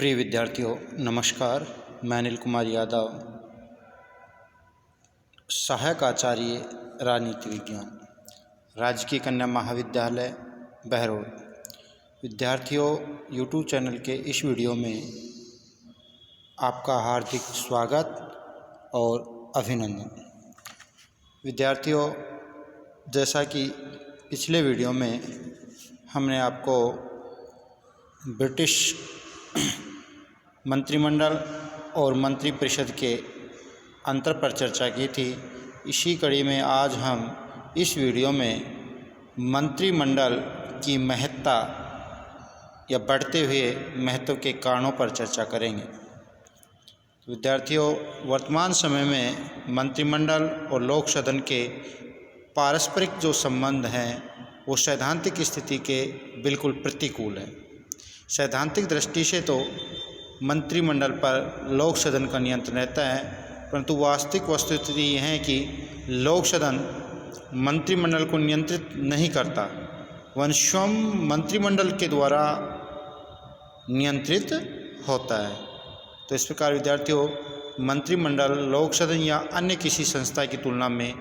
प्रिय विद्यार्थियों नमस्कार। मैं अनिल कुमार यादव, सहायक आचार्य राजनीति विज्ञान, राजकीय कन्या महाविद्यालय बहरोड। विद्यार्थियों, यूट्यूब चैनल के इस वीडियो में आपका हार्दिक स्वागत और अभिनंदन। विद्यार्थियों, जैसा कि पिछले वीडियो में हमने आपको ब्रिटिश मंत्रिमंडल और मंत्रिपरिषद के अंतर पर चर्चा की थी, इसी कड़ी में आज हम इस वीडियो में मंत्रिमंडल की महत्ता या बढ़ते हुए महत्व के कारणों पर चर्चा करेंगे। विद्यार्थियों, वर्तमान समय में मंत्रिमंडल और लोक सदन के पारस्परिक जो संबंध हैं वो सैद्धांतिक स्थिति के बिल्कुल प्रतिकूल है। सैद्धांतिक दृष्टि से तो मंत्रिमंडल पर लोक सदन का नियंत्रण रहता है, परंतु वास्तविक वस्तुस्थिति यह है कि लोक सदन मंत्रिमंडल को नियंत्रित नहीं करता, वह स्वयं मंत्रिमंडल के द्वारा नियंत्रित होता है। तो इस प्रकार विद्यार्थियों, मंत्रिमंडल लोक सदन या अन्य किसी संस्था की तुलना में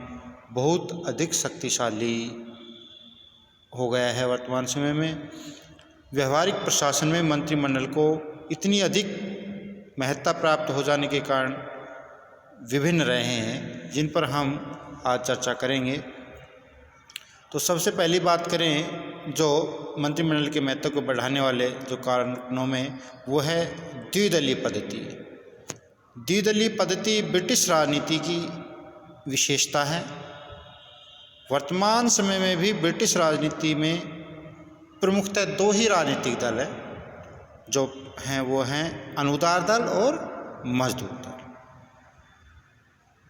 बहुत अधिक शक्तिशाली हो गया है। वर्तमान समय में व्यवहारिक प्रशासन में मंत्रिमंडल को इतनी अधिक महत्ता प्राप्त हो जाने के कारण विभिन्न रहे हैं, जिन पर हम आज चर्चा करेंगे। तो सबसे पहली बात करें जो मंत्रिमंडल के महत्व को बढ़ाने वाले जो कारणों में, वो है द्विदलीय पद्धति। द्विदलीय पद्धति ब्रिटिश राजनीति की विशेषता है। वर्तमान समय में भी ब्रिटिश राजनीति में प्रमुखतः दो ही राजनीतिक दल हैं जो हैं, वो हैं अनुदार दल और मजदूर दल।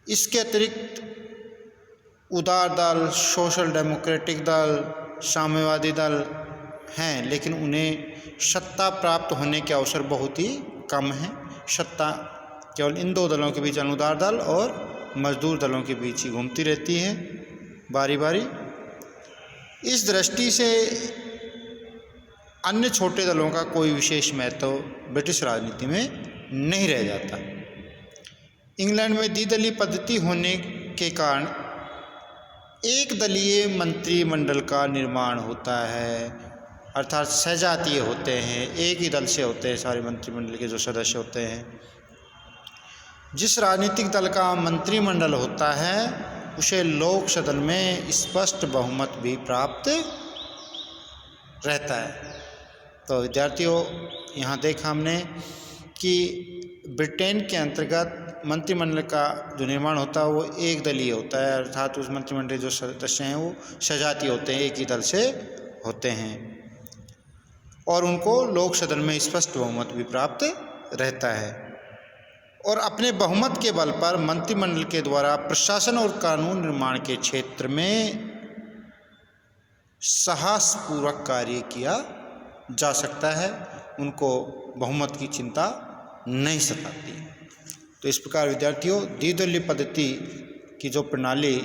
इसके अतिरिक्त उदार दल, सोशल डेमोक्रेटिक दल, साम्यवादी दल हैं, लेकिन उन्हें सत्ता प्राप्त होने के अवसर बहुत ही कम हैं। सत्ता केवल इन दो दलों के बीच, अनुदार दल और मजदूर दलों के बीच ही घूमती रहती है बारी बारी। इस दृष्टि से अन्य छोटे दलों का कोई विशेष महत्व ब्रिटिश राजनीति में नहीं रह जाता। इंग्लैंड में द्विदलीय पद्धति होने के कारण एक दलीय मंत्रिमंडल का निर्माण होता है, अर्थात सजातीय होते हैं, एक ही दल से होते हैं सारे मंत्रिमंडल के जो सदस्य होते हैं। जिस राजनीतिक दल का मंत्रिमंडल होता है उसे लोक सदन में स्पष्ट बहुमत भी प्राप्त रहता है। तो विद्यार्थियों, यहाँ देखा हमने कि ब्रिटेन के अंतर्गत मंत्रिमंडल का जो निर्माण होता है वो एक दलीय होता है, अर्थात उस मंत्रिमंडल जो सदस्य हैं वो सजातीय होते हैं, एक ही दल से होते हैं, और उनको लोक सदन में स्पष्ट बहुमत भी प्राप्त रहता है। और अपने बहुमत के बल पर मंत्रिमंडल के द्वारा प्रशासन और कानून निर्माण के क्षेत्र में साहसपूर्वक कार्य किया जा सकता है, उनको बहुमत की चिंता नहीं सताती। तो इस प्रकार विद्यार्थियों, द्विदलीय पद्धति की जो प्रणाली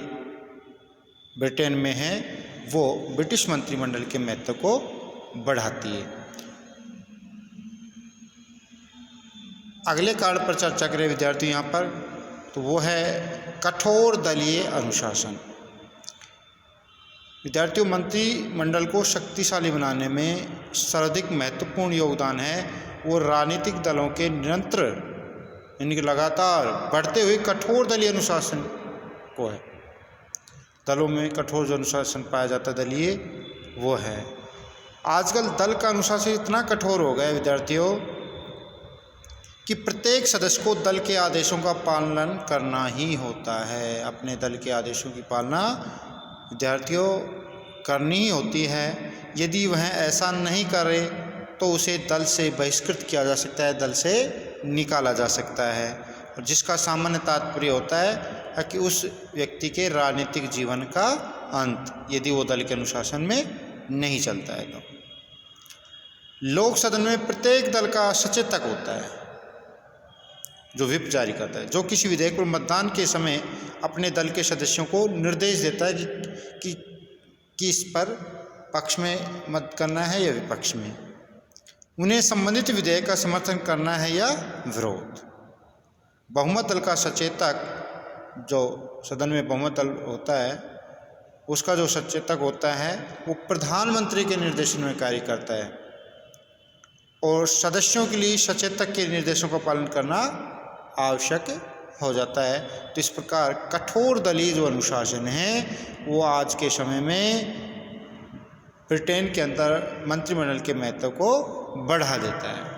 ब्रिटेन में है वो ब्रिटिश मंत्रिमंडल के महत्व को बढ़ाती है। अगले कारण पर चर्चा करें विद्यार्थी यहाँ पर, तो वो है कठोर दलीय अनुशासन। विद्यार्थियों, मंत्रिमंडल को शक्तिशाली बनाने में सर्वाधिक महत्वपूर्ण योगदान है वो राजनीतिक दलों के निरंतर यानी कि लगातार बढ़ते हुए कठोर दलीय अनुशासन को है। दलों में कठोर जो अनुशासन पाया जाता है दलीय, वो है। आजकल दल का अनुशासन इतना कठोर हो गया है विद्यार्थियों कि प्रत्येक सदस्य को दल के आदेशों का पालन करना ही होता है। अपने दल के आदेशों की पालना विद्यार्थियों करनी ही होती है। यदि वह ऐसा नहीं करे तो उसे दल से बहिष्कृत किया जा सकता है, दल से निकाला जा सकता है, और जिसका सामान्य तात्पर्य होता है कि उस व्यक्ति के राजनीतिक जीवन का अंत, यदि वो दल के अनुशासन में नहीं चलता है। तो लोक सदन में प्रत्येक दल का सचेतक होता है जो व्हिप जारी करता है, जो किसी विधेयक पर मतदान के समय अपने दल के सदस्यों को निर्देश देता है कि इस पर पक्ष में मत करना है या विपक्ष में। उन्हें संबंधित विधेयक का समर्थन करना है या विरोध। बहुमत दल का सचेतक, जो सदन में बहुमत दल होता है उसका जो सचेतक होता है वो प्रधानमंत्री के निर्देशन में कार्य करता है और सदस्यों के लिए सचेतक के निर्देशों का पालन करना आवश्यक हो जाता है। तो इस प्रकार कठोर दलीय जो अनुशासन है वो आज के समय में ब्रिटेन के अंदर मंत्रिमंडल के महत्व को बढ़ा देता है।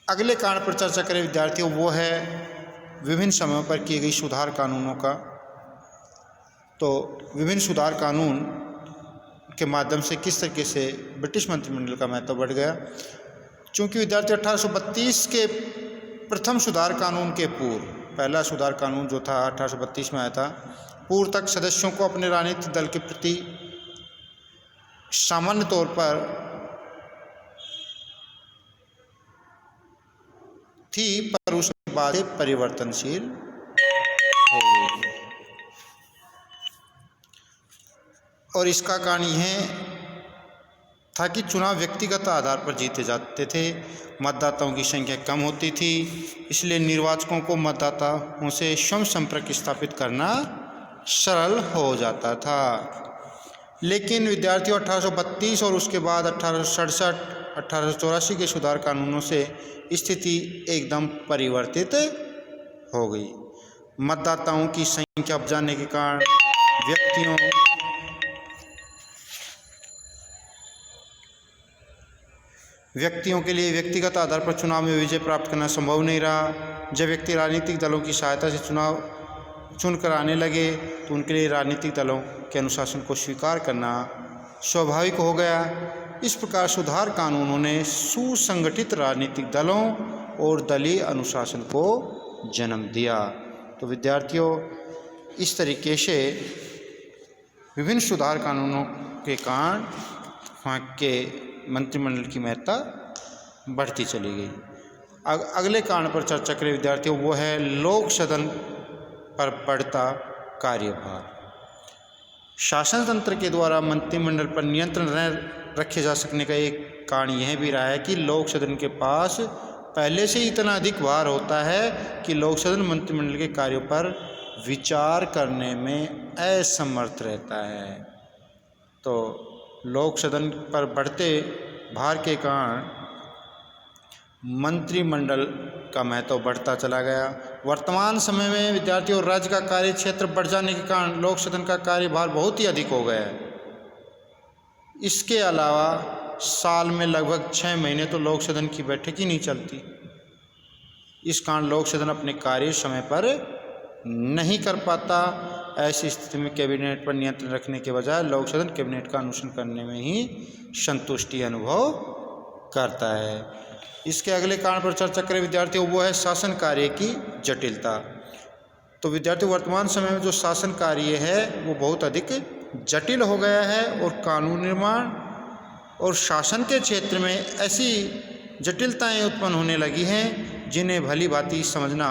अगले कारण पर चर्चा करें विद्यार्थियों, वो है विभिन्न समयों पर की गई सुधार कानूनों का। तो विभिन्न सुधार कानून के माध्यम से किस तरीके से ब्रिटिश मंत्रिमंडल का महत्व बढ़ गया। चूँकि विद्यार्थी 1832 के प्रथम सुधार कानून के पूर्व, पहला सुधार कानून जो था 1832 में आया था, पूर्व तक सदस्यों को अपने राजनीतिक दल के प्रति सामान्य तौर पर थी, पर उसके बाद परिवर्तनशील हो गई। और इसका कारण यह था कि चुनाव व्यक्तिगत आधार पर जीते जाते थे, मतदाताओं की संख्या कम होती थी, इसलिए निर्वाचकों को मतदाताओं से स्वयं संपर्क स्थापित करना सरल हो जाता था। लेकिन विद्यार्थियों 1832 और उसके बाद 1867, 1884 के सुधार कानूनों से स्थिति एकदम परिवर्तित हो गई। मतदाताओं की संख्या बढ़ जाने के कारण व्यक्तियों के लिए व्यक्तिगत आधार पर चुनाव में विजय प्राप्त करना संभव नहीं रहा। जब व्यक्ति राजनीतिक दलों की सहायता से चुनाव चुनकर आने लगे तो उनके लिए राजनीतिक दलों के अनुशासन को स्वीकार करना स्वाभाविक हो गया। इस प्रकार सुधार कानूनों ने सुसंगठित राजनीतिक दलों और दलीय अनुशासन को जन्म दिया। तो विद्यार्थियों, इस तरीके से विभिन्न सुधार कानूनों के कारण वहाँ के मंत्रिमंडल की महत्ता बढ़ती चली गई। अगले कारण पर चर्चा करें विद्यार्थियों, वो है लोक सदन पर बढ़ता कार्यभार। शासन तंत्र के द्वारा मंत्रिमंडल पर नियंत्रण रखे जा सकने का एक कारण यह भी रहा है कि लोक सदन के पास पहले से ही इतना अधिक भार होता है कि लोक सदन मंत्रिमंडल के कार्यों पर विचार करने में असमर्थ रहता है। तो लोक सदन पर बढ़ते भार के कारण मंत्रिमंडल का महत्व बढ़ता चला गया। वर्तमान समय में विद्यार्थियों और राज्य का कार्य क्षेत्र बढ़ जाने के कारण लोक सदन का कार्यभार बहुत ही अधिक हो गया है। इसके अलावा साल में लगभग 6 महीने तो लोक सदन की बैठक ही नहीं चलती। इस कारण लोक सदन अपने कार्य समय पर नहीं कर पाता। ऐसी स्थिति में कैबिनेट पर नियंत्रण रखने के बजाय लोक सदन कैबिनेट का अनुसरण करने में ही संतुष्टि अनुभव करता है। इसके अगले कारण पर चर्चा करें विद्यार्थियों, वो है शासन कार्य की जटिलता। तो विद्यार्थियों, वर्तमान समय में जो शासन कार्य है वो बहुत अधिक जटिल हो गया है और कानून निर्माण और शासन के क्षेत्र में ऐसी जटिलताएं उत्पन्न होने लगी हैं जिन्हें भली भांति समझना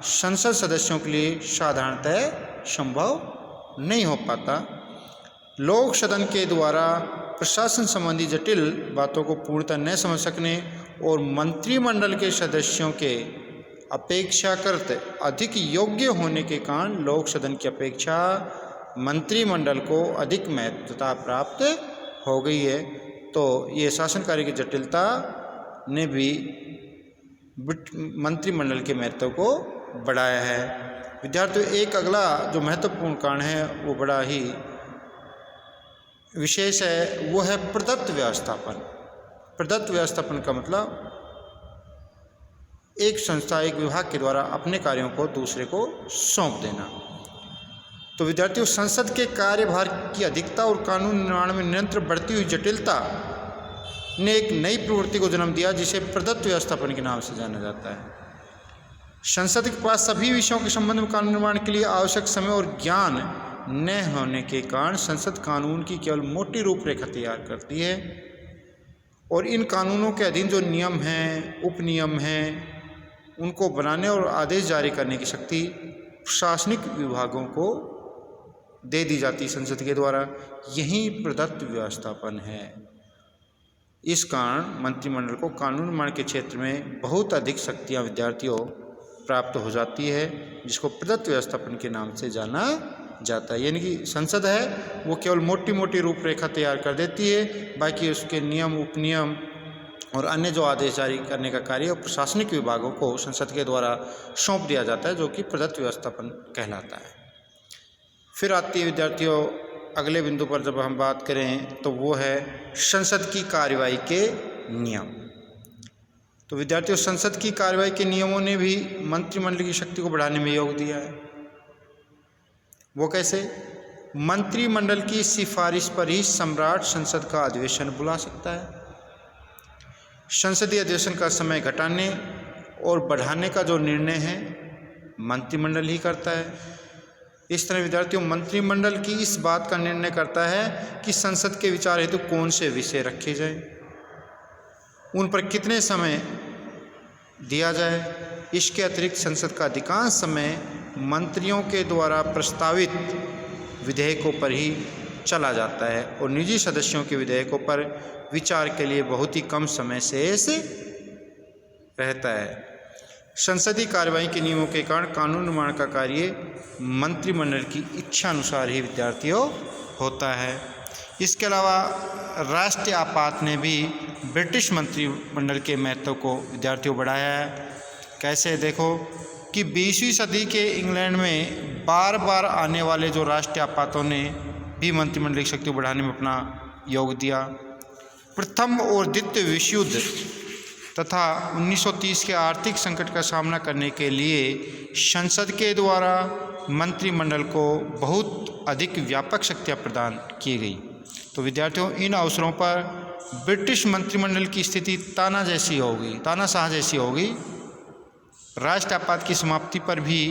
संसद सदस्यों के लिए साधारणतः संभव नहीं हो पाता। लोक सदन के द्वारा प्रशासन संबंधी जटिल बातों को पूर्णतः न समझ सकने और मंत्रिमंडल के सदस्यों के अपेक्षाकृत अधिक योग्य होने के कारण लोक सदन की अपेक्षा मंत्रिमंडल को अधिक महत्वता प्राप्त हो गई है। तो ये शासन कार्य की जटिलता ने भी मंत्रिमंडल के महत्व को बढ़ाया है। विद्यार्थियों, एक अगला जो महत्वपूर्ण कारण है वो बड़ा ही विशेष है, वो है प्रदत्त व्यवस्थापन। प्रदत्त व्यवस्थापन का मतलब एक संस्था, एक विभाग के द्वारा अपने कार्यों को दूसरे को सौंप देना। तो विद्यार्थियों, संसद के कार्यभार की अधिकता और कानून निर्माण में निरंतर बढ़ती हुई जटिलता ने एक नई प्रवृत्ति को जन्म दिया जिसे प्रदत्त व्यवस्थापन के नाम से जाना जाता है। संसद के पास सभी विषयों के संबंध में कानून निर्माण के लिए आवश्यक समय और ज्ञान न होने के कारण संसद कानून की केवल मोटी रूपरेखा तैयार करती है और इन कानूनों के अधीन जो नियम हैं, उपनियम हैं, उनको बनाने और आदेश जारी करने की शक्ति प्रशासनिक विभागों को दे दी जाती संसद के द्वारा। यही प्रदत्त व्यवस्थापन है। इस कारण मंत्रिमंडल को कानून निर्माण के क्षेत्र में बहुत अधिक शक्तियाँ विद्यार्थियों प्राप्त हो जाती है, जिसको प्रदत्त व्यवस्थापन के नाम से जाना जाता है। यानी कि संसद है वो केवल मोटी मोटी रूपरेखा तैयार कर देती है, बाकी उसके नियम, उपनियम और अन्य जो आदेश जारी करने का कार्य प्रशासनिक विभागों को संसद के द्वारा सौंप दिया जाता है, जो कि प्रदत्त व्यवस्थापन कहलाता है। फिर आती है विद्यार्थियों अगले बिंदु पर जब हम बात करें तो वो है संसद की कार्यवाही के नियम। तो विद्यार्थियों संसद की कार्यवाही के नियमों ने भी मंत्रिमंडल की शक्ति को बढ़ाने में योग दिया है। वो कैसे? मंत्रिमंडल की सिफारिश पर ही सम्राट संसद का अधिवेशन बुला सकता है। संसदीय अधिवेशन का समय घटाने और बढ़ाने का जो निर्णय है मंत्रिमंडल ही करता है। इस तरह विद्यार्थियों मंत्रिमंडल की इस बात का निर्णय करता है कि संसद के विचार हेतु कौन से विषय रखे जाएं, उन पर कितने समय दिया जाए। इसके अतिरिक्त संसद का अधिकांश समय मंत्रियों के द्वारा प्रस्तावित विधेयकों पर ही चला जाता है और निजी सदस्यों के विधेयकों पर विचार के लिए बहुत ही कम समय शेष रहता है। संसदीय कार्यवाही के नियमों के कारण कानून निर्माण का कार्य मंत्रिमंडल की इच्छा अनुसार ही विद्यार्थियों होता है। इसके अलावा राष्ट्रीय आपात ने भी ब्रिटिश मंत्रिमंडल के महत्व को विद्यार्थियों बढ़ाया है। कैसे? देखो कि 20वीं सदी के इंग्लैंड में बार बार आने वाले जो राष्ट्रीय आपातों ने भी मंत्रिमंडल की शक्ति बढ़ाने में अपना योग दिया। प्रथम और द्वितीय विश्व युद्ध तथा 1930 के आर्थिक संकट का सामना करने के लिए संसद के द्वारा मंत्रिमंडल को बहुत अधिक व्यापक शक्तियाँ प्रदान की गई। तो विद्यार्थियों इन अवसरों पर ब्रिटिश मंत्रिमंडल की स्थिति तानाशाह जैसी होगी। राष्ट्रीय आपात की समाप्ति पर भी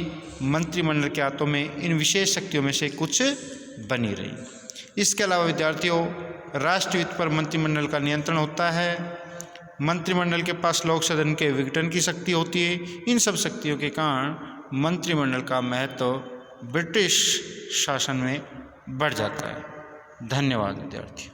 मंत्रिमंडल के हाथों में इन विशेष शक्तियों में से कुछ बनी रही। इसके अलावा विद्यार्थियों राष्ट्रीय वित्त पर मंत्रिमंडल का नियंत्रण होता है। मंत्रिमंडल के पास लोक सदन के विघटन की शक्ति होती है। इन सब शक्तियों के कारण मंत्रिमंडल का महत्व ब्रिटिश शासन में बढ़ जाता है। धन्यवाद विद्यार्थी।